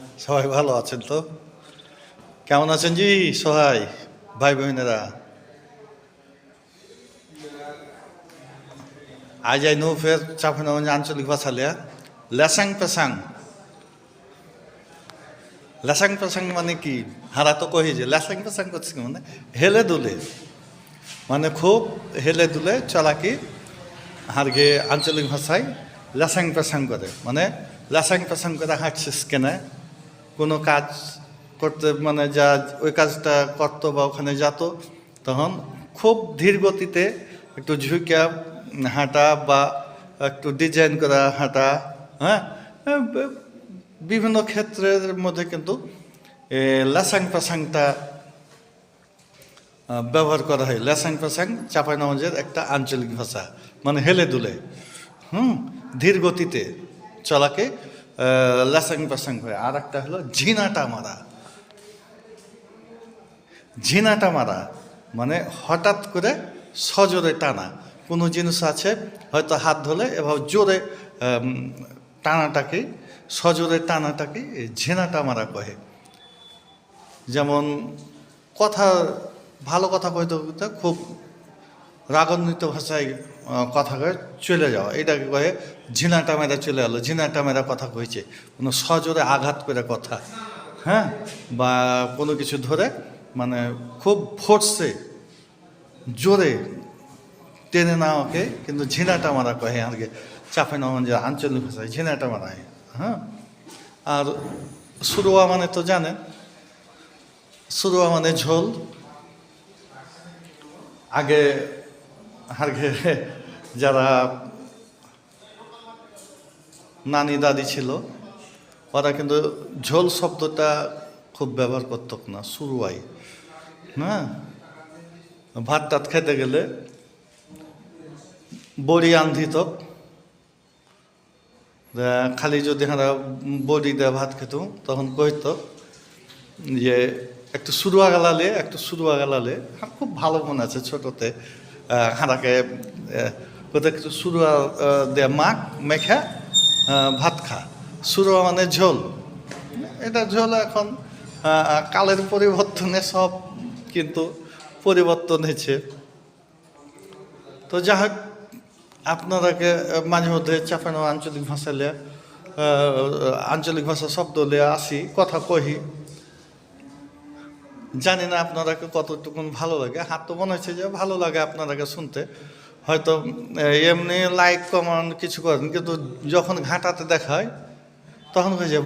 সবাই ভালো আছেন তো? কেমন আছেন জি সবাই ভাই বোনেরা? আজ আই নো ফের চাপানগঞ্জ আঞ্চলিক ভাষা লিয়া লেসাং পেসাং। লেসাং পেসাং মানে কি? হারা তো কহি যে লেসাং পেসাং করছে মানে হেলে দুলে, মানে খুব হেলে দুলে চলাকি হারগে আঞ্চলিক ভাষায় লেসাং পেসাং করে, মানে লেসাং পেসাং করে হাঁটছিস কেনে কোনো কাজ করতে, মানে যা ওই কাজটা করতো বা ওখানে যেত তখন খুব ধীর গতিতে একটু ঝুঁকে হাঁটা বা একটু ডিজাইন করা হাঁটা। হ্যাঁ, বিভিন্ন ক্ষেত্রের মধ্যে কিন্তু লেসাং পেসাংটা ব্যবহার করা হয়। লেসাং পেসাং চাঁপাইনবাবগঞ্জের একটা আঞ্চলিক ভাষা, মানে হেলে দুলে ধীর গতিতে চলাকে লেসাং পেসাং হয়। আর একটা হলো ঝিনাটা মারা। ঝিনাটা মারা মানে হঠাৎ করে সজোরে টানা কোনো জিনিস আছে, হয়তো হাত ধরে এভাবে জোরে টানাটাকে, সজোরে টানাটাকে ঝিনাটা মারা কহে। যেমন কথা, ভালো কথা কইতে কইতে খুব রাগান্বিত ভাষায় কথা কয়ে চলে যাওয়া, এটাকে কয়ে ঝিনাটা মেরা চলে গেলো, ঝিনাটা মেরা কথা কইছে, কোনো সজোরে আঘাত করে কথা। হ্যাঁ, বা কোনো কিছু ধরে মানে খুব ফোর্সে জোরে টেনে নেওয়াকে কিন্তু ঝিনাটা মারা কহে আগে চাঁপাইনবাবগঞ্জের আঞ্চলিক ভাষায় ঝিনাটা মারা। হ্যাঁ, আর সুরোয়া মানে তো জানেন, সুরোয়া মানে ঝোল। আগে আগে যারা নানি দাদি ছিল ওরা কিন্তু ঝোল শব্দটা খুব ব্যবহার করত না, সুরুয়াই। হ্যাঁ, ভাত টাত খেতে গেলে বড়ি আন্ধিত, খালি যদি হারা বড়ি দেওয়া ভাত খেত তখন কইত যে একটু সুরুয়া গালালে, একটু সুরুয়া গালালে। খুব ভালো মনে আছে ছোটতে হাঁড়াকে কোথায় একটু সুরুয়া দেয়া মাখ মেখা ভাত খা। সুরুয়া মানে ঝোল। এটা ঝোল এখন কালের পরিবর্তনে সব কিন্তু পরিবর্তন হয়েছে। তো যাই হোক, আপনারাকে মাঝে মধ্যে চাপানো আঞ্চলিক ভাষা লিয়ে, আঞ্চলিক ভাষা শব্দ লিয়ে আসি, কথা কহি। জানি না আপনারাকে কতটুকুন ভালো লাগে। হাত তো মনে হচ্ছে যে ভালো লাগে আপনারাকে শুনতে। হয়তো এমনি লাইক কমেন্ট কিছু করেন, কিন্তু যখন ঘাঁটাতে দেখায় তখন হয়ে যায়